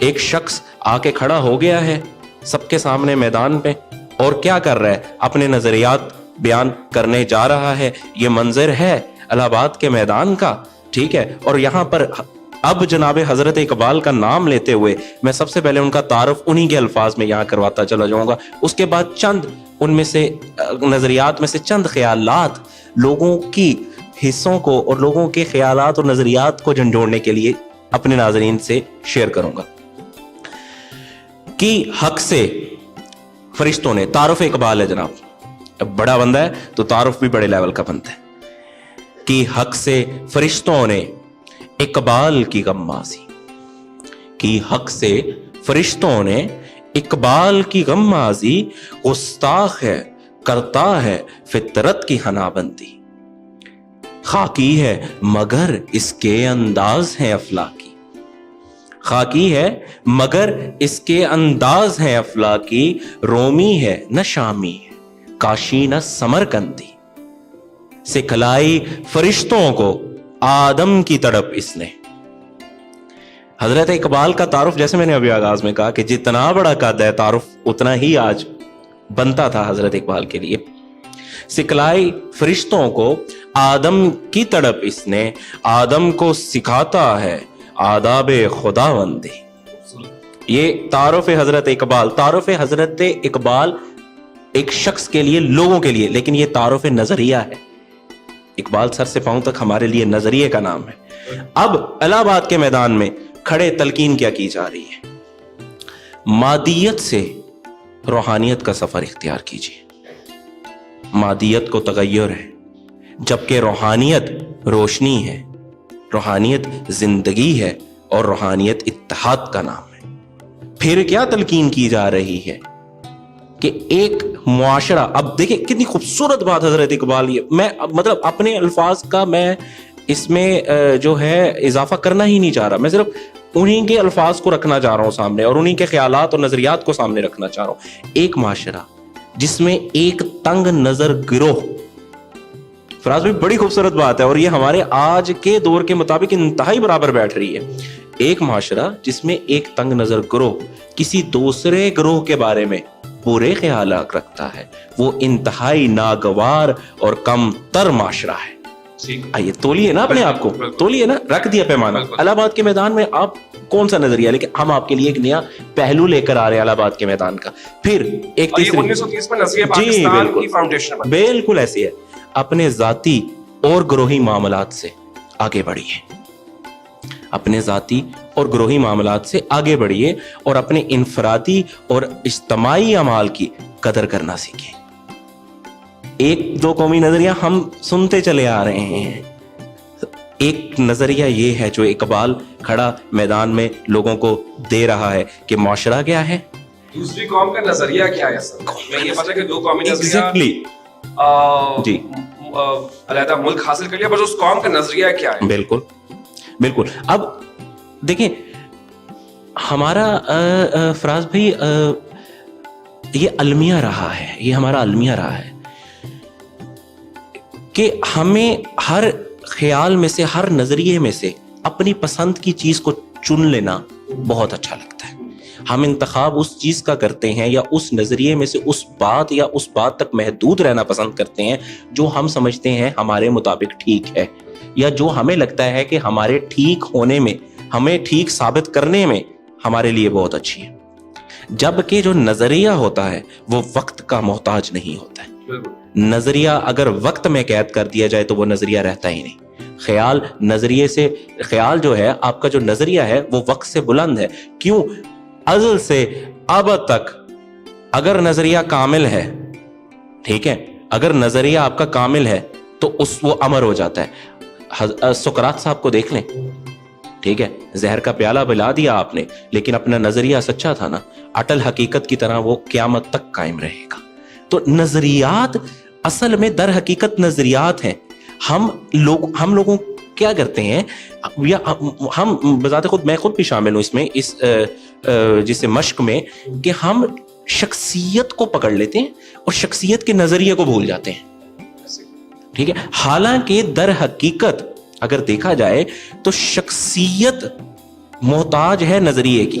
ایک شخص آکے کھڑا ہو گیا ہے سب کے سامنے میدان پہ اور کیا کر رہا ہے؟ اپنے نظریات بیان کرنے جا رہا ہے. یہ منظر ہے الہ آباد کے میدان کا, ٹھیک ہے. اور یہاں پر اب جناب حضرت اقبال کا نام لیتے ہوئے میں سب سے پہلے ان کا تعارف انہی کے الفاظ میں یہاں کرواتا چلا جاؤں گا. اس کے بعد چند ان میں سے نظریات میں سے چند خیالات لوگوں کی حصوں کو اور لوگوں کے خیالات اور نظریات کو جھنجھوڑنے کے لیے اپنے ناظرین سے شیئر کروں گا. کہ حق سے فرشتوں نے, تعارف اقبال ہے جناب, بڑا بندہ ہے تو تعارف بھی بڑے لیول کا بنتا ہے. کہ حق سے فرشتوں نے اقبال کی غمازی, کہ حق سے فرشتوں نے اقبال کی غمازی, گستاخ ہے کرتا ہے فطرت کی حنا بندی. خاکی ہے مگر اس کے انداز ہیں افلاکی, خاکی ہے مگر اس کے انداز ہیں افلاکی. رومی ہے نہ شامی ہے کاشی نہ سمرکندی. سکھلائی فرشتوں کو آدم کی تڑپ اس نے. حضرت اقبال کا تعارف جیسے میں نے ابھی آغاز میں کہا کہ جتنا بڑا قد ہے تعارف اتنا ہی آج بنتا تھا حضرت اقبال کے لیے. سکھلائی فرشتوں کو آدم کی تڑپ اس نے, آدم کو سکھاتا ہے آداب خداوندی. یہ تعارف حضرت اقبال. تعارف حضرت اقبال ایک شخص کے لیے, لوگوں کے لیے, لیکن یہ تعارف نظریہ ہے. اقبال سر سے پاؤں تک ہمارے لیے نظریے کا نام ہے. اب الہ آباد کے میدان میں کھڑے تلقین کیا کی جا رہی ہے؟ مادیت سے روحانیت کا سفر اختیار کیجیے. مادیت کو تغیر ہے جبکہ روحانیت روشنی ہے, روحانیت زندگی ہے اور روحانیت اتحاد کا نام ہے. پھر کیا تلقین کی جا رہی ہے کہ ایک معاشرہ, اب دیکھیں کتنی خوبصورت بات حضرت اقبال, یہ میں مطلب اپنے الفاظ کا میں اس میں جو ہے اضافہ کرنا ہی نہیں چاہ رہا, میں صرف انہی کے الفاظ کو رکھنا چاہ رہا ہوں سامنے اور انہی کے خیالات اور نظریات کو سامنے رکھنا چاہ رہا ہوں. ایک معاشرہ جس میں ایک تنگ نظر گروہ, فراز بھائی بڑی خوبصورت بات ہے اور یہ ہمارے آج کے دور کے مطابق انتہائی برابر بیٹھ رہی ہے. ایک معاشرہ جس میں ایک تنگ نظر گروہ کسی دوسرے گروہ کے بارے میں برے خیالات رکھتا ہے, وہ انتہائی ناگوار اور کم تر معاشرہ ہے. آئیے تولیے نا اپنے آپ کو, تولیے نا, رکھ دیا پیمانہ. الہ آباد کے میدان میں آپ کون سا نظریہ, لیکن ہم آپ کے لیے ایک نیا پہلو لے کر آ رہے ہیں الہ آباد کے میدان کا. پھر ایک تیسری, 1930 میں نظریہ پاکستان کی فاؤنڈیشن بنی. بالکل ایسی ہے. اپنے ذاتی اور گروہی معاملات سے آگے بڑھیے, اپنے ذاتی اور گروہی معاملات سے آگے بڑھیے اور اپنے انفرادی اور اجتماعی اعمال کی قدر کرنا سیکھیں. ایک دو قومی نظریہ ہم سنتے چلے آ رہے ہیں. ایک نظریہ یہ ہے جو اقبال کھڑا میدان میں لوگوں کو دے رہا ہے کہ معاشرہ کیا ہے, دوسری قوم کا نظریہ کیا ہے. سر میں یہ پتہ کہ دو قومی ایگزیکٹلی جی علیحدہ ملک حاصل کر لیا, بس اس قوم کا نظریہ کیا ہے. بالکل بالکل. اب دیکھیں ہمارا فراز بھائی یہ المیہ رہا ہے, یہ ہمارا المیہ رہا ہے کہ ہمیں ہر خیال میں سے, ہر نظریے میں سے اپنی پسند کی چیز کو چن لینا بہت اچھا لگتا ہے. ہم انتخاب اس چیز کا کرتے ہیں یا اس نظریے میں سے اس بات یا اس بات تک محدود رہنا پسند کرتے ہیں جو ہم سمجھتے ہیں ہمارے مطابق ٹھیک ہے, یا جو ہمیں لگتا ہے کہ ہمارے ٹھیک ہونے میں, ہمیں ٹھیک ثابت کرنے میں ہمارے لیے بہت اچھی ہے. جبکہ جو نظریہ ہوتا ہے وہ وقت کا محتاج نہیں ہوتا ہے. نظریہ اگر وقت میں قید کر دیا جائے تو وہ نظریہ رہتا ہی نہیں. خیال نظریے سے, خیال جو ہے آپ کا جو نظریہ ہے وہ وقت سے بلند ہے. کیوں؟ ازل سے ابد تک اگر نظریہ کامل ہے, ٹھیک ہے, اگر نظریہ آپ کا کامل ہے تو وہ امر ہو جاتا ہے. سقراط صاحب کو دیکھ لیں, ٹھیک ہے, زہر کا پیالہ پلا دیا آپ نے لیکن اپنا نظریہ سچا تھا نا, اٹل حقیقت کی طرح وہ قیامت تک قائم رہے گا. تو نظریات اصل میں در حقیقت نظریات ہیں. ہم لوگوں کیا کرتے ہیں, یا ہم بذات خود, میں خود بھی شامل ہوں اس میں, اس جسے مشق میں, کہ ہم شخصیت کو پکڑ لیتے ہیں اور شخصیت کے نظریے کو بھول جاتے ہیں. ٹھیک ہے, حالانکہ در حقیقت اگر دیکھا جائے تو شخصیت محتاج ہے نظریے کی.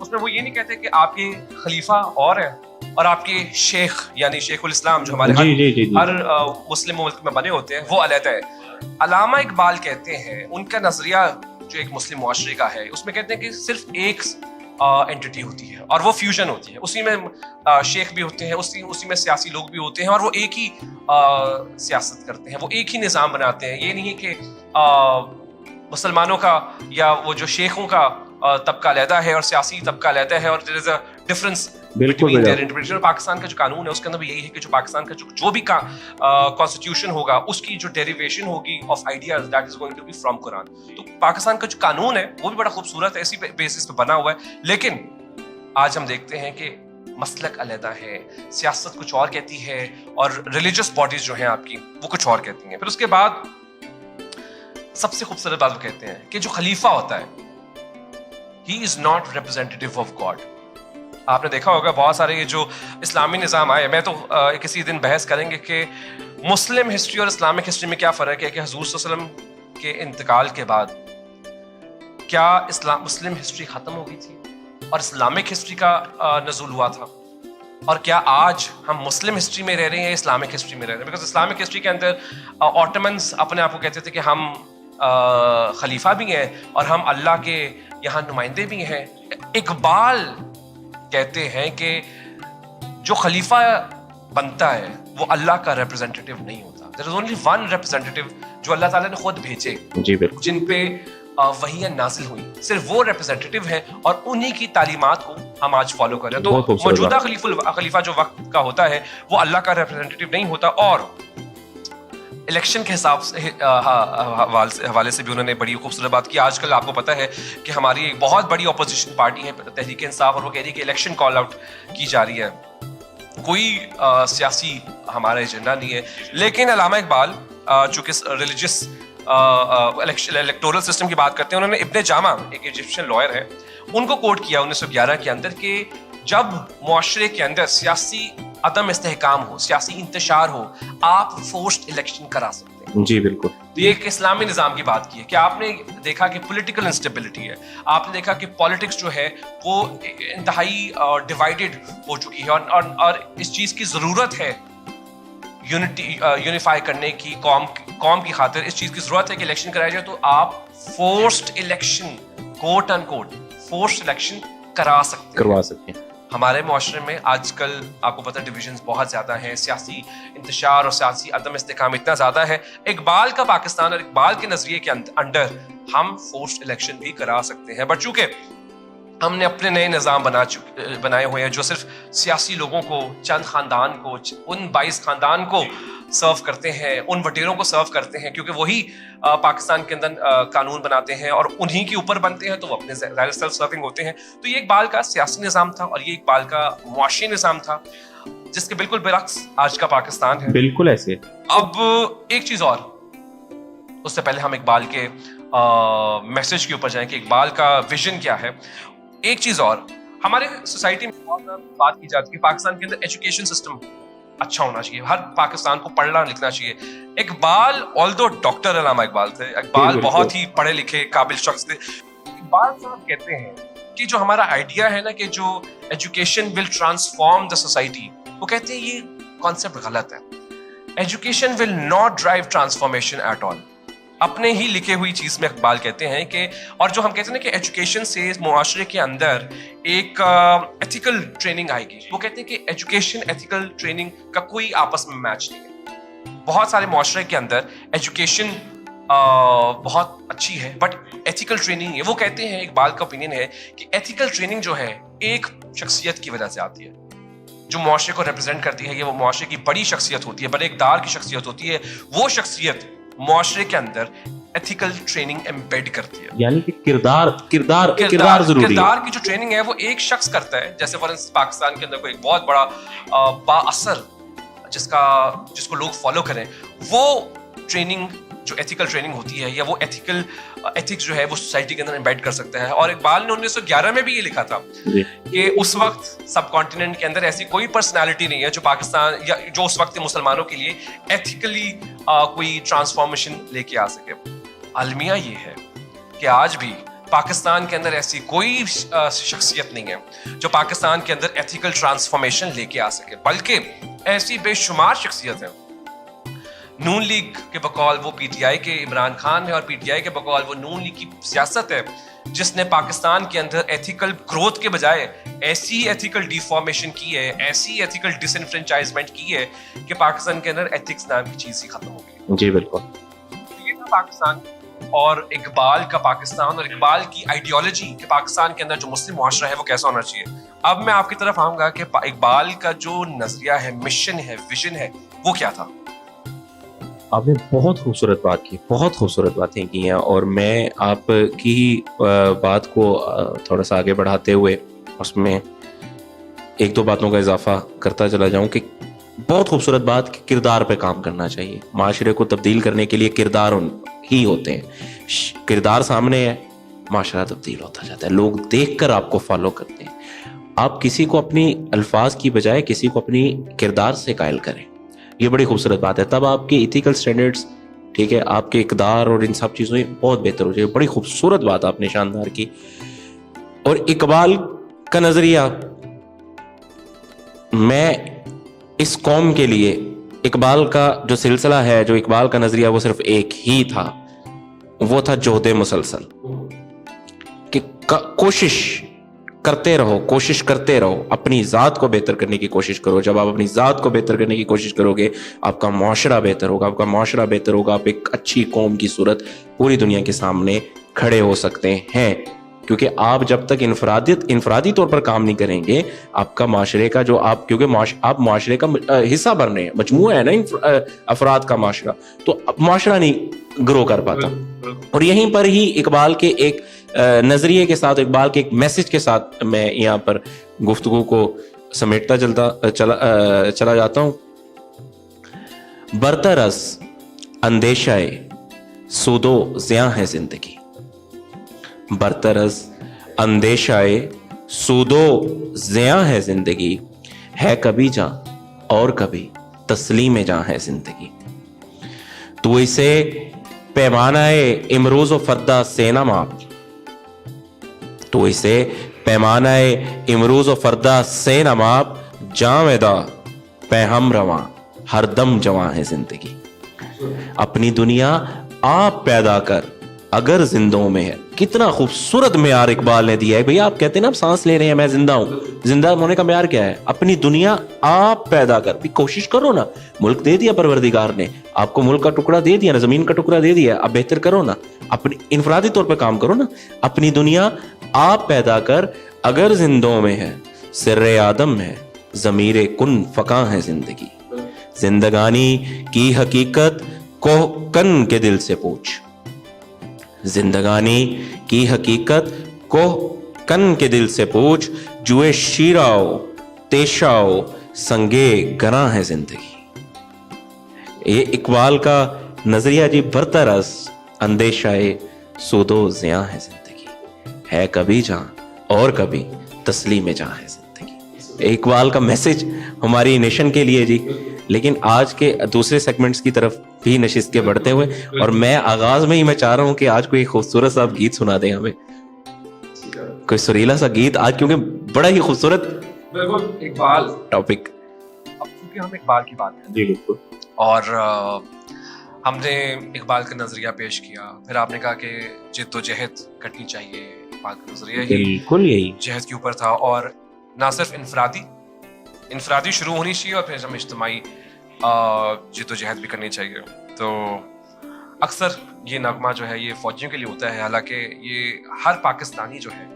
اس میں وہ یہ نہیں کہتے کہ آپ کے خلیفہ اور ہے اور آپ کے شیخ یعنی شیخ الاسلام جو ہمارے ہر مسلم ملک میں بنے ہوتے ہیں وہ علیحدہ ہے. علامہ اقبال کہتے ہیں ان کا نظریہ جو ایک مسلم معاشرے کا ہے اس میں کہتے ہیں کہ صرف ایک اینٹی ہوتی ہے اور وہ فیوژن ہوتی ہے, اسی میں شیخ بھی ہوتے ہیں, اسی میں سیاسی لوگ بھی ہوتے ہیں اور وہ ایک ہی سیاست کرتے ہیں, وہ ایک ہی نظام بناتے ہیں. یہ نہیں ہے کہ مسلمانوں کا یا وہ جو شیخوں کا طبقہ علیحدہ ہے اور سیاسی طبقہ علیحدہ ہے اور there is a difference between their interpretation. Pakistan کا جو قانون ہے اس کے اندر بھی یہی ہے کہ جو پاکستان کا جو بھی کانسٹیٹیوشن ہوگا اس کی جو ڈیریویشن ہوگی of ideas that is going to be from Quran. تو پاکستان کا جو قانون ہے وہ بھی بڑا خوبصورت ہے, اسی بیسس پہ بنا ہوا ہے. لیکن آج ہم دیکھتے ہیں کہ مسلک علیحدہ ہے, سیاست کچھ اور کہتی ہے اور ریلیجس باڈیز جو ہیں آپ کی وہ کچھ اور کہتی ہیں. پھر اس کے بعد سب سے خوبصورت بات وہ کہتے ہیں کہ جو خلیفہ ہوتا ہے he is not representative of God. آپ نے دیکھا ہوگا بہت سارے یہ جو اسلامی نظام آئے, میں تو کسی دن بحث کریں گے کہ مسلم ہسٹری اور اسلامک ہسٹری میں کیا فرق ہے, کہ حضور صلی اللہ علیہ وسلم کے انتقال کے بعد کیا مسلم ہسٹری ختم ہو گئی تھی اور اسلامک ہسٹری کا نزول ہوا تھا, اور کیا آج ہم مسلم ہسٹری میں رہ رہے ہیں یا اسلامک ہسٹری میں رہ رہے ہیں. بیکاز اسلامک ہسٹری کے اندر آٹومنس اپنے آپ کو کہتے تھے کہ ہم خلیفہ بھی ہیں اور ہم اللہ کے یہاں نمائندے بھی ہیں. اقبال کہتے ہیں کہ جو خلیفہ بنتا ہے وہ اللہ کا ریپرزینٹیٹیو نہیں ہوتا. there is only one representative جو اللہ تعالیٰ نے خود بھیجے, جن پہ وحیاں نازل ہوئی, صرف وہ ریپرزینٹیٹیو ہیں اور انہی کی تعلیمات کو ہم آج فالو کر رہے ہیں. تو موجودہ خلیفہ جو وقت کا ہوتا ہے وہ اللہ کا ریپرزینٹیٹیو نہیں ہوتا. اور الیکشن کے حساب سے حوالے سے بھی انہوں نے بڑی خوبصورت بات کی. آج کل آپ کو پتہ ہے کہ ہماری ایک بہت بڑی اپوزیشن پارٹی ہے تحریک انصاف, اور وہ کہہ رہی ہے کہ الیکشن کال آؤٹ کی جا رہی ہے. کوئی سیاسی ہمارا ایجنڈا نہیں ہے. لیکن علامہ اقبال چونکہ ریلیجس الیکٹورل سسٹم کی بات کرتے ہیں, انہوں نے ابن جامع ایک ایجپشین لائر ہے ان کو کوٹ کیا 1911 کے اندر کہ جب معاشرے کے اندر سیاسی عدم استحکام ہو, سیاسی انتشار ہو, آپ فورسڈ الیکشن کرا سکتے ہیں. جی بالکل. تو یہ ایک اسلامی نظام کی بات کی ہے کہ آپ نے دیکھا کہ پولیٹیکل انسٹیبلٹی ہے, آپ نے دیکھا کہ پالیٹکس جو ہے وہ انتہائی ڈیوائیڈڈ ہو چکی ہے اور اس چیز کی ضرورت ہے یونیفائی کرنے کی, قوم کی خاطر اس چیز کی ضرورت ہے کہ الیکشن کرایا جائے. تو آپ فورسڈ الیکشن کوٹ ان کوٹ فورسڈ الیکشن کروا سکتے ہیں. ہمارے معاشرے میں آج کل آپ کو پتہ ڈویژنز بہت زیادہ ہیں, سیاسی انتشار اور سیاسی عدم استحکام اتنا زیادہ ہے. اقبال کا پاکستان اور اقبال کے نظریے کے انڈر ہم فورسڈ الیکشن بھی کرا سکتے ہیں. بٹ چونکہ ہم نے اپنے نئے نظام بنائے ہوئے ہیں جو صرف سیاسی لوگوں کو, چند خاندان کو, ان 22 خاندان کو سرو کرتے ہیں, ان وٹیروں کو سرو کرتے ہیں, کیونکہ وہی پاکستان کے اندر قانون بناتے ہیں اور انہی کے اوپر بنتے ہیں, تو وہ اپنے ظاہر سیلف سرونگ ہوتے ہیں. تو یہ اقبال کا سیاسی نظام تھا اور یہ اقبال کا معاشی نظام تھا, جس کے بالکل برعکس آج کا پاکستان ہے. بالکل ایسے. اب ایک چیز اور, اس سے پہلے ہم اقبال کے میسج کے اوپر جائیں کہ اقبال کا ویژن کیا ہے. ایک چیز اور, ہمارے سوسائٹی میں بہت بات کی جاتی ہے پاکستان کے اندر ایجوکیشن سسٹم اچھا ہونا چاہیے, ہر پاکستان کو پڑھنا لکھنا چاہیے. اقبال آلدو ڈاکٹر علامہ اقبال تھے, اقبال بہت ہی پڑھے لکھے قابل شخص تھے. اقبال صاحب کہتے ہیں کہ جو ہمارا آئیڈیا ہے نا کہ جو education will transform the society, وہ کہتے ہیں یہ کانسیپٹ غلط ہے. Education will not drive transformation at all. اپنے ہی لکھے ہوئی چیز میں اقبال کہتے ہیں کہ, اور جو ہم کہتے ہیں کہ ایجوکیشن سے معاشرے کے اندر ایک ایتھیکل ٹریننگ آئے گی, وہ کہتے ہیں کہ ایجوکیشن ایتھیکل ٹریننگ کا کوئی آپس میں میچ نہیں ہے. بہت سارے معاشرے کے اندر ایجوکیشن بہت اچھی ہے بٹ ایتھیکل ٹریننگ ہے. وہ کہتے ہیں, اقبال کا اوپینین ہے کہ ایتھیکل ٹریننگ جو ہے ایک شخصیت کی وجہ سے آتی ہے, جو معاشرے کو ریپرزینٹ کرتی ہے, یہ وہ معاشرے کی بڑی شخصیت ہوتی ہے, بڑے اقدار کی شخصیت ہوتی ہے. وہ شخصیت معاشرے کے اندر ایتھیکل ٹریننگ ایمبیڈ کرتی ہے, یعنی کہ کردار ضروری ہے. کردار کی جو ٹریننگ ہے وہ ایک شخص کرتا ہے. جیسے فار انسٹنس پاکستان کے اندر کوئی ایک بہت بڑا با اثر جس کو لوگ فالو کریں, وہ ٹریننگ جو ایتھیکل ٹریننگ ہوتی ہے یا وہ ایتھکس جو ہے وہ سوسائٹی کے اندر ایمبیڈ کر سکتا ہے. اور اقبال نے 1911 میں بھی یہ لکھا تھا کہ اس وقت سب کانٹیننٹ کے اندر ایسی کوئی پرسنالٹی نہیں ہے جو پاکستان یا جو اس وقت مسلمانوں کے لیے ایتھیکلی کوئی ٹرانسفارمیشن لے کے آ سکے. المیہ یہ ہے کہ آج بھی پاکستان کے اندر ایسی کوئی شخصیت نہیں ہے جو پاکستان کے اندر ایتھیکل ٹرانسفارمیشن لے کے آ سکے، بلکہ ایسی بے شمار شخصیت ہیں. نون لیگ کے بقول وہ پی ٹی آئی کے عمران خان ہے، اور پی ٹی آئی کے بقول وہ نون لیگ کی سیاست ہے جس نے پاکستان کے اندر ایتھیکل گروتھ کے بجائے ایسی ایتھیکل ڈیفارمیشن کی ہے، ایسی ایتھیکل ڈس انفرینچائزمنٹ کی ہے کہ پاکستان کے اندر ایتھکس نام کی چیز ہی ختم ہو گئی. جی بالکل. یہ تھا پاکستان اور اقبال کا پاکستان، اور اقبال کی آئیڈیالوجی کہ پاکستان کے اندر جو مسلم معاشرہ ہے وہ کیسا ہونا چاہیے. اب میں آپ کی طرف آؤں گا کہ اقبال کا جو نظریہ ہے، مشن ہے، ویژن ہے، وہ کیا تھا. آپ نے بہت خوبصورت بات کی، بہت خوبصورت باتیں کی ہیں، اور میں آپ کی بات کو تھوڑا سا آگے بڑھاتے ہوئے اس میں ایک دو باتوں کا اضافہ کرتا چلا جاؤں کہ بہت خوبصورت بات کہ کردار پہ کام کرنا چاہیے. معاشرے کو تبدیل کرنے کے لیے کردار ہی ہوتے ہیں. کردار سامنے ہے، معاشرہ تبدیل ہوتا جاتا ہے، لوگ دیکھ کر آپ کو فالو کرتے ہیں. آپ کسی کو اپنی الفاظ کی بجائے کسی کو اپنی کردار سے قائل کریں، یہ بڑی خوبصورت بات ہے. تب آپ کے ایتھیکل سٹینڈرڈز، ٹھیک ہے، آپ کے اقدار اور ان سب چیزوں بہت بہتر ہو جائے. بڑی خوبصورت بات آپ نے شاندار کی. اور اقبال کا نظریہ، میں اس قوم کے لیے اقبال کا جو سلسلہ ہے، جو اقبال کا نظریہ، وہ صرف ایک ہی تھا، وہ تھا جہد مسلسل. کہ کوشش کرتے رہو، کوشش کرتے رہو، اپنی ذات کو بہتر کرنے کی کوشش کرو. جب آپ اپنی ذات کو بہتر کرنے کی کوشش کرو گے، آپ کا معاشرہ بہتر ہوگا. آپ کا معاشرہ بہتر ہوگا، آپ ایک اچھی قوم کی صورت پوری دنیا کے سامنے کھڑے ہو سکتے ہیں. کیونکہ آپ جب تک انفرادی طور پر کام نہیں کریں گے، آپ کا معاشرے کا جو کیونکہ آپ معاشرے کا حصہ بن رہے ہیں، مجموعہ ہے نا افراد کا معاشرہ، تو معاشرہ نہیں گرو کر پاتا. اور یہیں پر ہی اقبال کے ایک نظریے کے ساتھ، اقبال کے ایک میسج کے ساتھ میں یہاں پر گفتگو کو سمیٹتا چلا جاتا ہوں. برطرز اندیشہ سود و زیاں ہے زندگی، برطرز اندیشہ سود و زیاں ہے زندگی، ہے کبھی جاں اور کبھی تسلیم جاں ہے زندگی. تو اسے پیمانہ امروز و فردا سے نہ ماپ، تو اسے پیمانہ امروز و فردا سے نہ ماپ، جاویدہ پہ ہم رواں ہر دم جواں ہے زندگی. اپنی دنیا آپ پیدا کر اگر زندوں میں ہے. کتنا خوبصورت معیار اقبال نے دیا ہے. بھئی آپ کہتے ہیں نا آپ سانس لے رہے ہیں، میں زندہ ہوں. زندہ ہونے کا معیار کیا ہے؟ اپنی دنیا آپ پیدا کر. بھی کوشش کرو نا، ملک دے دیا پروردگار نے آپ کو، ملک کا ٹکڑا دے دیا نا، زمین کا ٹکڑا دے دیا، اب بہتر کرو نا، اپنی انفرادی طور پہ کام کرو نا. اپنی دنیا آپ پیدا کر اگر زندوں میں ہے، سر آدم ہے، ضمیر کن فقاں ہے زندگی. زندگانی کی حقیقت کو کن کے دل سے پوچھ، زندگانی کی حقیقت کو کن کے دل سے پوچھ، جوئے شیراؤ تیشاؤ سنگے گراں ہے زندگی. یہ اقبال کا نظریہ جی. برطرز اندیشہ سود و زیاں ہے زندگی، ہے کبھی جاں اور کبھی تسلیم جاں ہے زندگی. اقبال کا میسج ہماری نیشن کے لیے جی. لیکن آج کے دوسرے سیگمنٹس کی طرف بھی نشست کے بڑھتے ہوئے، اور میں آغاز میں ہی میں چاہ رہا ہوں کہ آج کوئی خوبصورت سا گیت سنا دیں ہمیں، کوئی سریلا سا گیت آج، کیونکہ بڑا ہی خوبصورت اقبال ٹاپک. اب چونکہ ہم اقبال کی بات کریں جی بالکل، اور ہم نے اقبال کا نظریہ پیش کیا، پھر آپ نے کہا کہ جد و جہد کرنی چاہیے. اقبال کا نظریہ ہی بالکل یہی جہد کے اوپر تھا، اور نہ صرف انفرادی شروع ہونی چاہیے، اور پھر ہم اجتماعی جد و جہد بھی کرنی چاہیے. تو اکثر یہ نغمہ جو ہے یہ فوجیوں کے لیے ہوتا ہے، حالانکہ یہ ہر پاکستانی جو ہے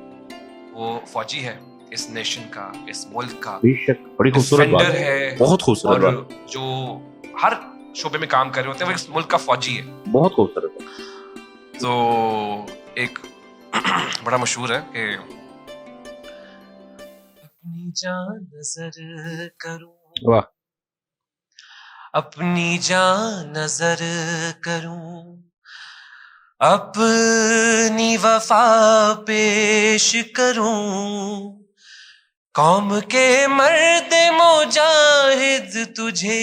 وہ فوجی ہے، اس نیشن کا، اس ملک کا بے شک. بڑی خوبصورت بات ڈیفینڈر ہے، بہت خوبصورت اور بات، جو ہر شعبے میں کام کر رہے ہوتے ہیں وہ اس ملک کا فوجی ہے. بہت خوبصورت بات. تو ایک بڑا مشہور ہے کہ اپنی جان نظر کروں، واہ، اپنی جان نظر کروں، اپنی وفا پیش کروں، قوم کے مرد مجاہد تجھے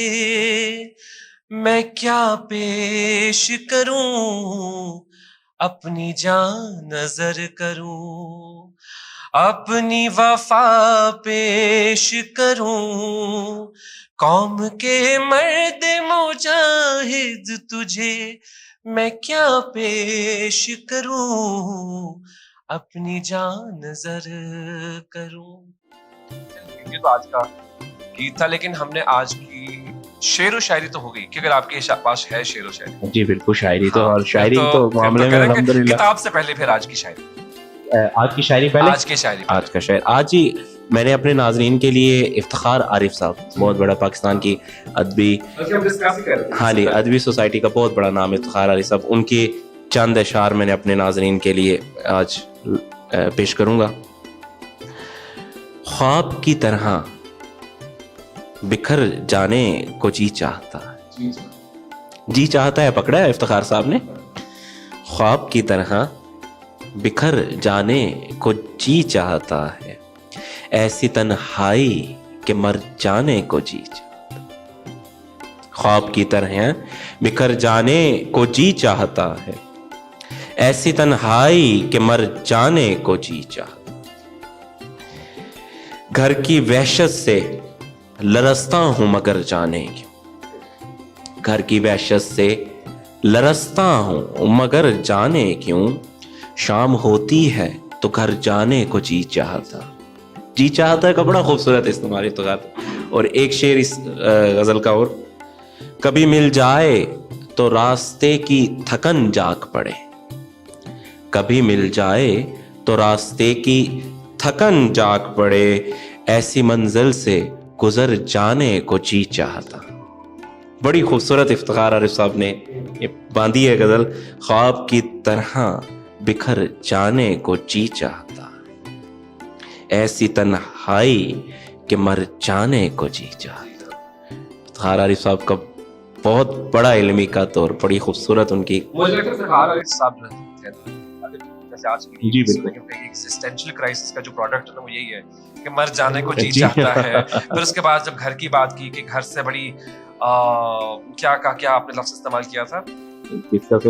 میں کیا پیش کروں، اپنی جان نظر کروں، اپنی وفا پیش کروں، قوم کے مرد مجاہد تجھے میں کیا پیش کروں، اپنی جان نظر کروں. یہ تو آج کا گیت تھا، لیکن ہم نے آج کی شعر و شاعری تو ہو گئی، کہ اگر آپ کے پاس ہے شعر و شاعری. جی بالکل، شاعری تو، اور پھر شاعری تو معاملے میں کریں گے. الحمدللہ. کتاب سے پہلے پھر آج کی شاعری. آج کی شاعری پہلے، آج کی شاعری پہلے. آج کا شاعر. آج ہی میں نے اپنے ناظرین کے لیے افتخار عارف صاحب، بہت بڑا پاکستان کی ادبی، ہاں جی، ادبی سوسائٹی کا بہت بڑا نام افتخار عارف صاحب، ان کے چند اشعار میں نے اپنے ناظرین کے لیے آج پیش کروں گا. خواب کی طرح بکھر جانے کو جی چاہتا ہے، جی چاہتا ہے پکڑا ہے افتخار صاحب نے. خواب کی طرح بکھر جانے کو جی چاہتا ہے، ایسی تنہائی کہ مر جانے کو جی چاہتا. خواب کی طرح بکھر جانے کو جی چاہتا ہے، ایسی تنہائی کہ مر جانے کو جی چاہتا. گھر کی وحشت سے لرزتا ہوں مگر جانے کیوں، گھر کی وحشت سے لرزتا ہوں مگر جانے کیوں، شام ہوتی ہے تو گھر جانے کو جی چاہتا. جی چاہتا ہے کا بڑا خوبصورت استعمال افتخار. اور ایک شعر اس غزل کا اور، کبھی مل جائے تو راستے کی تھکن جاگ پڑے، کبھی مل جائے تو راستے کی تھکن جاگ پڑے، ایسی منزل سے گزر جانے کو جی چاہتا. بڑی خوبصورت افتخار عارف صاحب نے باندھی ہے غزل. خواب کی طرح بکھر جانے کو جی چاہتا، ایسی تنہائی کہ مر جانے کو جی چاہتا. افتخار عارف صاحب کا بہت بڑا علمی کا طور، بڑی خوبصورت ان کی. مجھے لگتا ہے افتخار عارف صاحب جیسے آج کی جی بالکل ایگزسٹینشل کرائسس کا جو پروڈکٹ ہے نا وہ یہی ہے کہ مر جانے کو جی چاہتا ہے. پھر اس کے بعد جب گھر کی بات کی کہ گھر سے بڑی کیا آپ نے لفظ استعمال کیا تھا،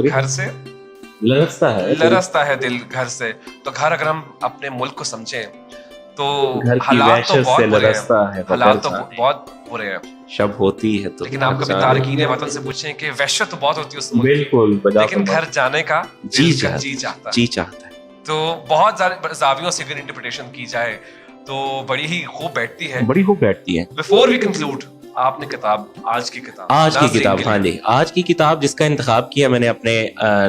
گھر سے لرزتا ہے دل گھر سے. تو گھر اگر ہم اپنے ملک کو سمجھیں تو حالات تو بہت برے ہیں، حالات تو بہت برے ہیں. شب ہوتی ہے تو، لیکن آپ کبھی تارکین وطن سے پوچھیں کہ وحشت تو بہت ہوتی ہے اس ملک، بالکل، لیکن گھر جانے کا جی چاہتا ہے. تو بہت سارے زاویوں سے اگر انٹرپریٹیشن کی جائے تو بڑی ہی خوب بیٹھتی ہے، بڑی خوب بیٹھتی ہے. بیفور وی کنکلوڈ، آپ نے کتاب، آج کی کتاب، ہاں جی، آج کی کتاب جس کا انتخاب کیا میں نے اپنے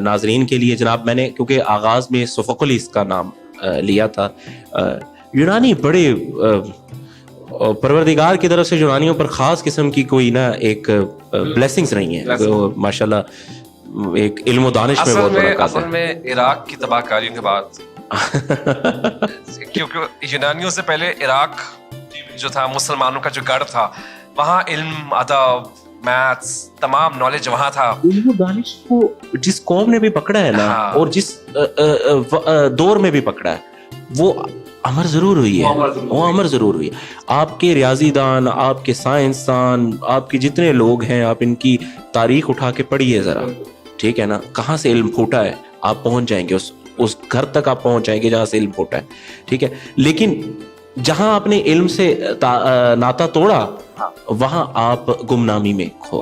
ناظرین کے لیے جناب، میں نے کیونکہ آغاز میں سوفوکلیس کا نام لیا تھا. یونانی بڑے پروردگار کی طرف سے یونانیوں پر خاص قسم کی کوئی نا ایک بلیسنگز رہی ہیں ماشاءاللہ، ایک علم و دانش میں بہت بڑا. اصل میں عراق کی تباہ کاریوں کے بعد کیونکہ یونانیوں سے پہلے عراق جو تھا مسلمانوں کا جو گڑھ تھا، وہاں علم، ادب، میتھس، تمام نالج وہاں تھا. علم و دانش کو جس قوم نے بھی پکڑا ہے نا، اور جس دور میں بھی پکڑا ہے، وہ امر ضرور ہوئی ہے، وہ امر ضرور ہوئی ہے. آپ کے ریاضی دان، آپ کے سائنسدان، آپ کے جتنے لوگ ہیں، آپ ان کی تاریخ اٹھا کے پڑھیے ذرا، ٹھیک ہے نا، کہاں سے علم پھوٹا ہے آپ پہنچ جائیں گے، اس گھر تک آپ پہنچ جائیں گے جہاں سے علم پھوٹا ہے، ٹھیک ہے. لیکن جہاں آپ نے علم سے ناتا توڑا، وہاں آپ گمنامی میں کھو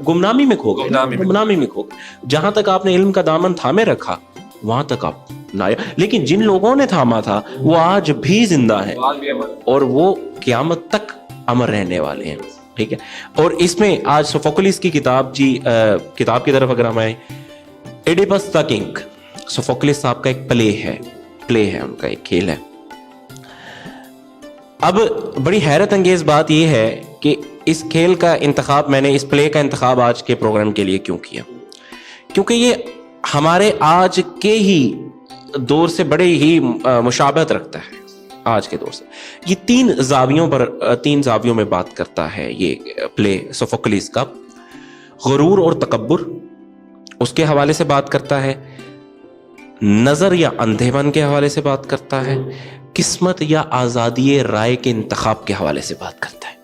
گمنامی میں کھو گئے. جہاں تک آپ نے علم کا دامن تھامے رکھا، وہاں تک آپ نہ. لیکن جن لوگوں نے تھاما تھا وہ آج بھی زندہ ہیں اور وہ قیامت تک امر رہنے والے ہیں، ٹھیک ہے. اور اس میں آج سوفوکلیس کی کتاب، کتاب کی طرف اگر ہم آئیں، ایڈیپس دا کنگ، سوفوکلیس صاحب کا ایک پلے ہے، ان کا ایک کھیل ہے. اب بڑی حیرت انگیز بات یہ ہے کہ اس کھیل کا انتخاب میں نے، اس پلے کا انتخاب آج کے پروگرام کے لیے کیوں کیا، کیونکہ یہ ہمارے آج کے ہی دور سے بڑے ہی مشابہت رکھتا ہے. آج کے دور سے یہ تین زاویوں میں بات کرتا ہے. یہ پلے سوفوکلیس کا غرور اور تکبر، اس کے حوالے سے بات کرتا ہے. نظر یا اندھے پن کے حوالے سے بات کرتا ہے. قسمت یا آزادی رائے کے انتخاب کے حوالے سے بات کرتا ہے.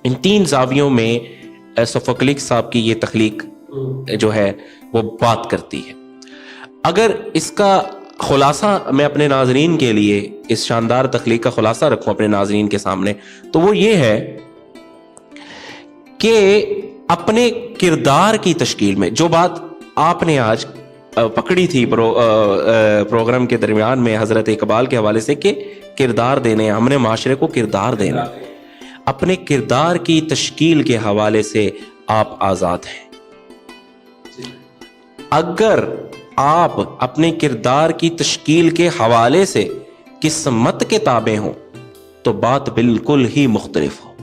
ان تین زاویوں میں سوفوکلیس صاحب کی یہ تخلیق جو ہے وہ بات کرتی ہے. اگر اس کا خلاصہ میں اپنے ناظرین کے لیے اس شاندار تخلیق کا خلاصہ رکھوں اپنے ناظرین کے سامنے تو وہ یہ ہے کہ اپنے کردار کی تشکیل میں جو بات آپ نے آج پکڑی تھی پروگرام کے درمیان میں حضرت اقبال کے حوالے سے کہ کردار دینے، ہم نے معاشرے کو کردار دینا، اپنے کردار کی تشکیل کے حوالے سے آپ آزاد ہیں. اگر آپ اپنے کردار کی تشکیل کے حوالے سے قسمت کے تابع ہوں تو بات بالکل ہی مختلف ہو.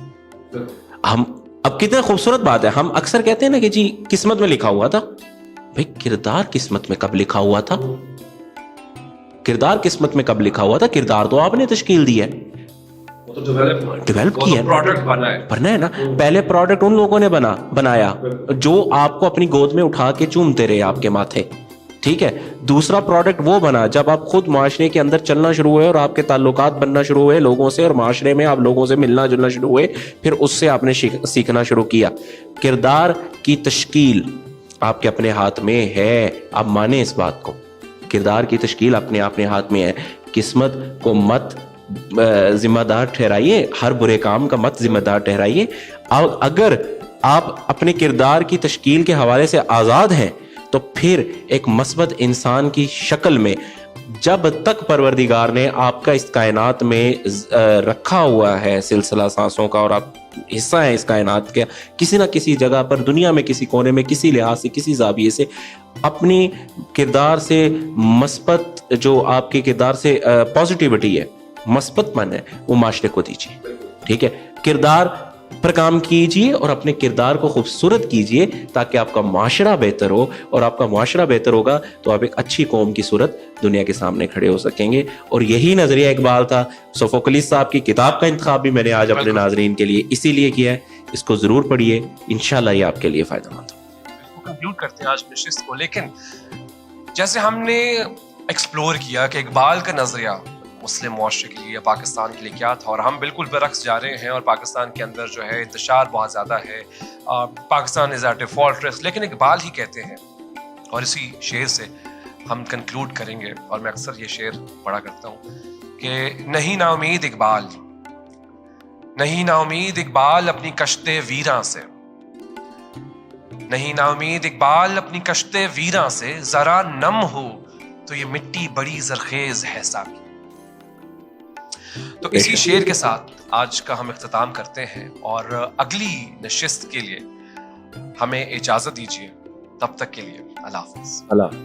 ہم اب کتنے خوبصورت بات ہے، ہم اکثر کہتے ہیں نا کہ جی قسمت میں لکھا ہوا تھا. بھئی کردار قسمت میں کب لکھا ہوا تھا؟ کردار قسمت میں کب لکھا ہوا تھا؟ کردار تو آپ نے تشکیل دی ہے، ڈیولپ کی ہے، بننا ہے نا. پہلے پروڈکٹ ان لوگوں نے بنایا جو آپ کو اپنی گود میں اٹھا کے چومتے رہے آپ کے ماتھے، ٹھیک ہے. دوسرا پروڈکٹ وہ بنا جب آپ خود معاشرے کے اندر چلنا شروع ہوئے اور آپ کے تعلقات بننا شروع ہوئے لوگوں سے، اور معاشرے میں آپ لوگوں سے ملنا جلنا شروع ہوئے، پھر اس سے آپ نے سیکھنا شروع کیا. کردار کی تشکیل آپ کے اپنے ہاتھ میں ہے. آپ مانیں اس بات کو، کردار کی تشکیل اپنے ہاتھ میں ہے. قسمت کو مت ذمہ دار ٹھہرائیے، ہر برے کام کا مت ذمہ دار ٹھہرائیے. اگر آپ اپنے کردار کی تشکیل کے حوالے سے آزاد ہیں تو پھر ایک مثبت انسان کی شکل میں جب تک پروردگار نے آپ کا اس کائنات میں رکھا ہوا ہے سلسلہ سانسوں کا، اور آپ حصہ ہیں اس کائنات کے، کسی نہ کسی جگہ پر دنیا میں کسی کونے میں کسی لحاظ سے کسی زاویے سے اپنی کردار سے مثبت، جو آپ کے کردار سے پازیٹیوٹی ہے، مثبت من ہے، وہ معاشرے کو دیجیے. ٹھیک ہے، کردار پر کام کیجئے اور اپنے کردار کو خوبصورت کیجئے تاکہ آپ کا معاشرہ بہتر ہو، اور آپ کا معاشرہ بہتر ہوگا تو آپ ایک اچھی قوم کی صورت دنیا کے سامنے کھڑے ہو سکیں گے. اور یہی نظریہ اقبال تھا. سوفوکلیس صاحب کی کتاب کا انتخاب بھی میں نے آج اپنے ناظرین کے لیے اسی لیے کیا ہے. اس کو ضرور پڑھیے، انشاءاللہ یہ آپ کے لیے فائدہ مند ہو. کنکلوڈ کرتے ہیں آج نشست کو، لیکن جیسے ہم نے ایکسپلور کیا کہ اقبال کا نظریہ مسلم معاشرے کے لیے، پاکستان کے لیے کیا تھا، اور ہم بالکل برعکس جا رہے ہیں، اور پاکستان کے اندر جو ہے انتشار بہت زیادہ ہے، پاکستان از ایٹ اے فورٹریس. لیکن اقبال ہی کہتے ہیں، اور اسی شعر سے ہم کنکلوڈ کریں گے، اور میں اکثر یہ شعر پڑھا کرتا ہوں کہ نہیں نا امید اقبال، نہیں نا امید اقبال اپنی کشتے ویراں سے، نہیں نا امید اقبال اپنی کشتے ویراں سے، ذرا نم ہو تو یہ مٹی بڑی زرخیز ہے ساقی. تو اسی شعر کے ساتھ آج کا ہم اختتام کرتے ہیں، اور اگلی نشست کے لیے ہمیں اجازت دیجیے. تب تک کے لیے اللہ حافظ. اللہ